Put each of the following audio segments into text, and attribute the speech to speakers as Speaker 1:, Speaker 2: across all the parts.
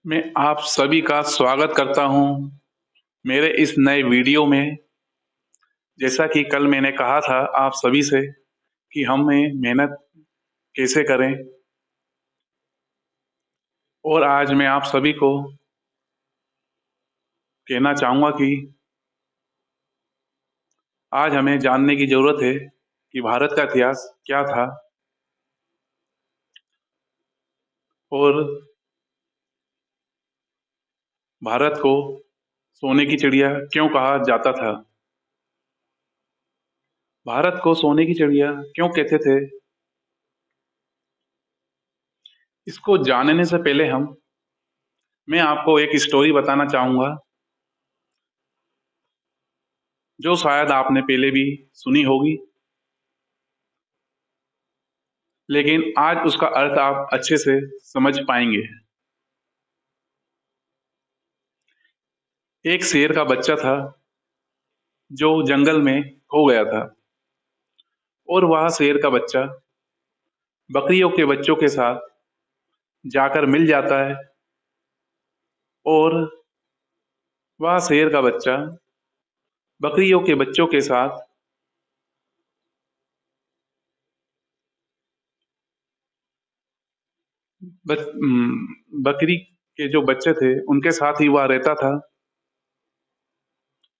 Speaker 1: मैं आप सभी का स्वागत करता हूँ मेरे इस नए वीडियो में। जैसा कि कल मैंने कहा था आप सभी से कि हमें मेहनत कैसे करें, और आज मैं आप सभी को कहना चाहूँगा कि आज हमें जानने की ज़रूरत है कि भारत का इतिहास क्या था और भारत को सोने की चिड़िया क्यों कहा जाता था। भारत को सोने की चिड़िया क्यों कहते थे, इसको जानने से पहले मैं आपको एक स्टोरी बताना चाहूँगा जो शायद आपने पहले भी सुनी होगी, लेकिन आज उसका अर्थ आप अच्छे से समझ पाएंगे। एक शेर का बच्चा था जो जंगल में खो गया था, और वह शेर का बच्चा बकरियों के बच्चों के साथ जाकर मिल जाता है। और वह शेर का बच्चा बकरियों के बच्चों के साथ बकरी के जो बच्चे थे उनके साथ ही वह रहता था,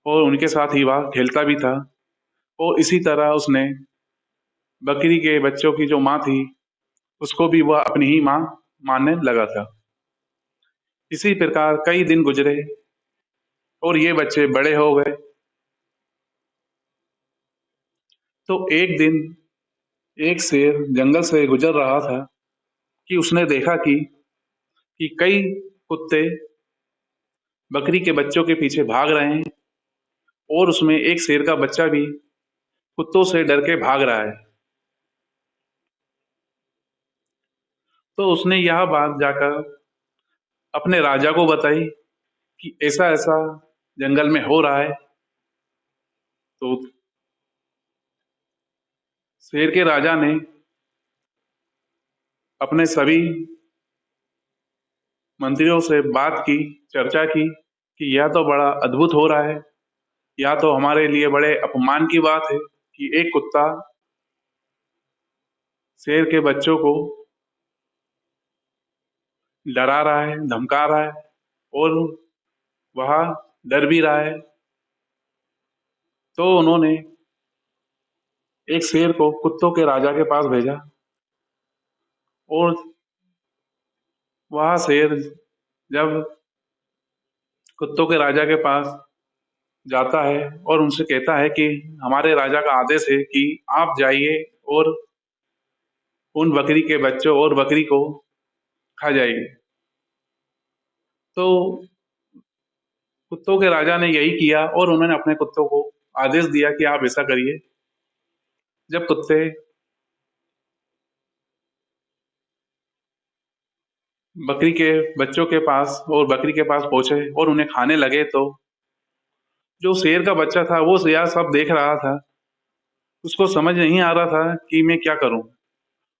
Speaker 1: और उनके साथ ही वह खेलता भी था। और इसी तरह उसने बकरी के बच्चों की जो माँ थी उसको भी वह अपनी ही माँ मानने लगा था। इसी प्रकार कई दिन गुजरे और ये बच्चे बड़े हो गए। तो एक दिन एक शेर जंगल से गुजर रहा था कि उसने देखा कि कई कुत्ते बकरी के बच्चों के पीछे भाग रहे हैं, और उसमें एक शेर का बच्चा भी कुत्तों से डर के भाग रहा है। तो उसने यह बात जाकर अपने राजा को बताई कि ऐसा ऐसा जंगल में हो रहा है। तो शेर के राजा ने अपने सभी मंत्रियों से बात की, चर्चा की कि यह तो बड़ा अद्भुत हो रहा है, या तो हमारे लिए बड़े अपमान की बात है कि एक कुत्ता शेर के बच्चों को डरा रहा है, धमका रहा है, और वह डर भी रहा है। तो उन्होंने एक शेर को कुत्तों के राजा के पास भेजा, और वह शेर जब कुत्तों के राजा के पास जाता है और उनसे कहता है कि हमारे राजा का आदेश है कि आप जाइए और उन बकरी के बच्चों और बकरी को खा जाइए। तो कुत्तों के राजा ने यही किया, और उन्होंने अपने कुत्तों को आदेश दिया कि आप ऐसा करिए। जब कुत्ते बकरी के बच्चों के पास और बकरी के पास पहुंचे और उन्हें खाने लगे, तो जो शेर का बच्चा था वो यह सब देख रहा था। उसको समझ नहीं आ रहा था कि मैं क्या करूं,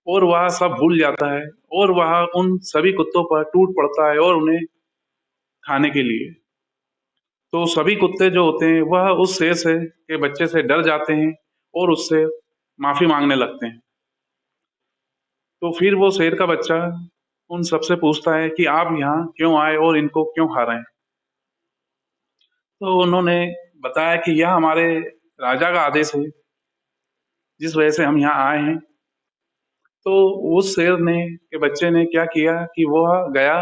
Speaker 1: और वह सब भूल जाता है और वह उन सभी कुत्तों पर टूट पड़ता है और उन्हें खाने के लिए। तो सभी कुत्ते जो होते हैं वह उस शेर से के बच्चे से डर जाते हैं और उससे माफी मांगने लगते हैं। तो फिर वो शेर का बच्चा उन सबसे पूछता है कि आप यहाँ क्यों आए और इनको क्यों खा रहे हैं। तो उन्होंने बताया कि यह हमारे राजा का आदेश है, जिस वजह से हम यहाँ आए हैं। तो उस शेर ने के बच्चे ने क्या किया कि वह गया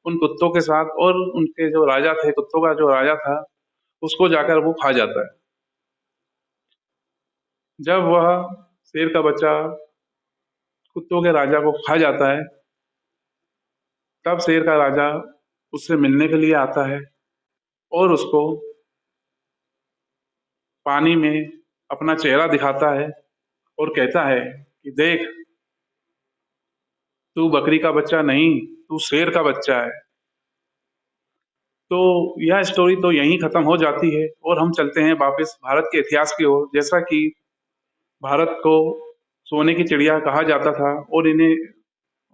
Speaker 1: उन कुत्तों के साथ, और उनके जो राजा थे, कुत्तों का जो राजा था, उसको जाकर वो खा जाता है। जब वह शेर का बच्चा कुत्तों के राजा को खा जाता है, तब शेर का राजा उससे मिलने के लिए आता है और उसको पानी में अपना चेहरा दिखाता है और कहता है कि देख, तू बकरी का बच्चा नहीं, तू शेर का बच्चा है। तो यह स्टोरी तो यहीं खत्म हो जाती है, और हम चलते हैं वापस भारत के इतिहास की ओर। जैसा कि भारत को सोने की चिड़िया कहा जाता था,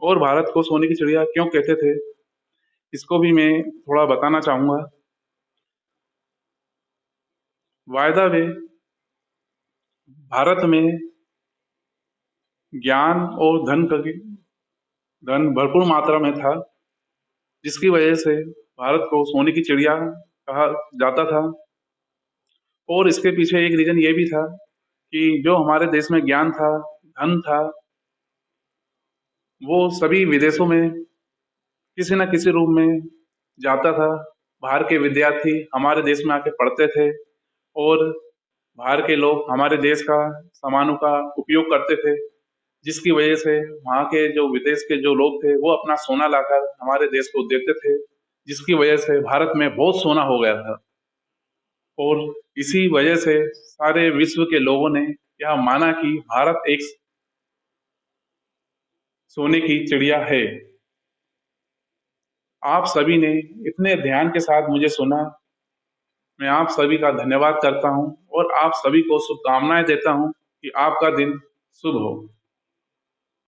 Speaker 1: और भारत को सोने की चिड़िया क्यों कहते थे, इसको भी मैं थोड़ा बताना चाहूँगा। वायदा वे भारत में ज्ञान और धन भरपूर मात्रा में था, जिसकी वजह से भारत को सोने की चिड़िया कहा जाता था। और इसके पीछे एक रीज़न ये भी था कि जो हमारे देश में ज्ञान था, धन था, वो सभी विदेशों में किसी न किसी रूप में जाता था। बाहर के विद्यार्थी हमारे देश में आके पढ़ते थे और बाहर के लोग हमारे देश का सामानों का उपयोग करते थे, जिसकी वजह से वहाँ के जो विदेश के जो लोग थे, वो अपना सोना लाकर हमारे देश को देते थे, जिसकी वजह से भारत में बहुत सोना हो गया था। और इसी वजह से सारे विश्व के लोगों ने यह माना कि भारत एक सोने की चिड़िया है। आप सभी ने इतने ध्यान के साथ मुझे सुना, मैं आप सभी का धन्यवाद करता हूँ और आप सभी को शुभकामनाएँ देता हूँ कि आपका दिन शुभ हो।